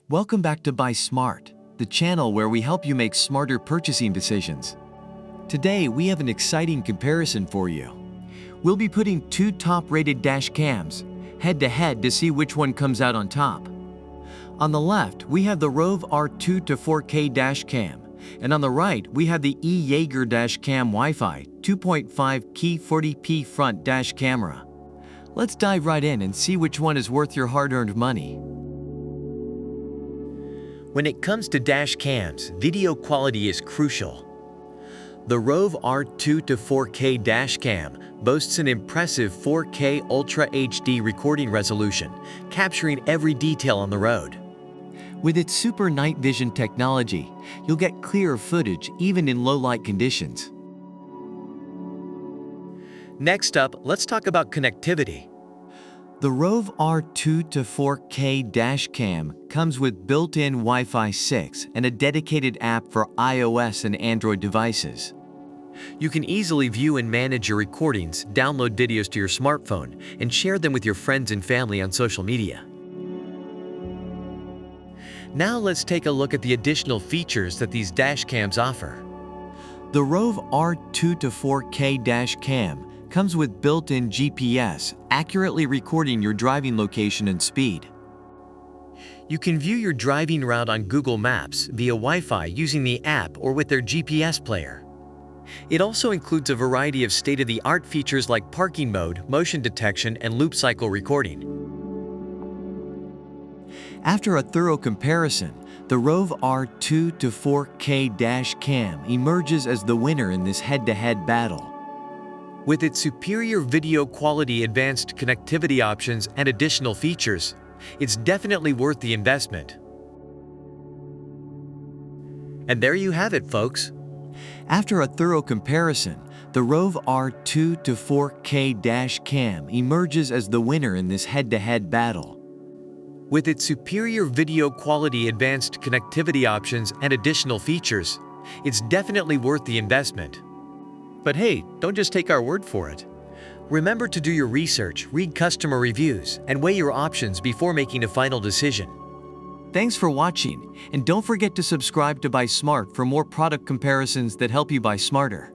Welcome back to Buy Smart, the channel where we help you make smarter purchasing decisions. Today, we have an exciting comparison for you. We'll be putting two top-rated dash cams head-to-head to see which one comes out on top. On the left, we have the ROVE R2-4K dash cam, and on the right, we have the E-YEEGER dash cam Wi-Fi 2.5 key 40p front dash camera. Let's dive right in and see which one is worth your hard-earned money. When it comes to dash cams, video quality is crucial. The ROVE R2-4K dash cam boasts an impressive 4K Ultra HD recording resolution, capturing every detail on the road. With its super night vision technology, you'll get clearer footage even in low-light conditions. Next up, let's talk about connectivity. The ROVE R2-4K dash cam comes with built-in Wi-Fi 6 and a dedicated app for iOS and Android devices. You can easily view and manage your recordings, download videos to your smartphone, and share them with your friends and family on social media. Now let's take a look at the additional features that these dash cams offer. The ROVE R2-4K dash cam comes with built-in GPS, accurately recording your driving location and speed. You can view your driving route on Google Maps via Wi-Fi using the app or with their GPS player. It also includes a variety of state-of-the-art features like parking mode, motion detection, and loop cycle recording. After a thorough comparison, the ROVE R2-4K dash cam emerges as the winner in this head-to-head battle. With its superior video quality, advanced connectivity options, and additional features, it's definitely worth the investment. And there you have it, folks. After a thorough comparison, the ROVE R2-4K dash cam emerges as the winner in this head-to-head battle. With its superior video quality, advanced connectivity options, and additional features, it's definitely worth the investment. But hey, don't just take our word for it. Remember to do your research, read customer reviews, and weigh your options before making a final decision. Thanks for watching, and don't forget to subscribe to Buy Smart for more product comparisons that help you buy smarter.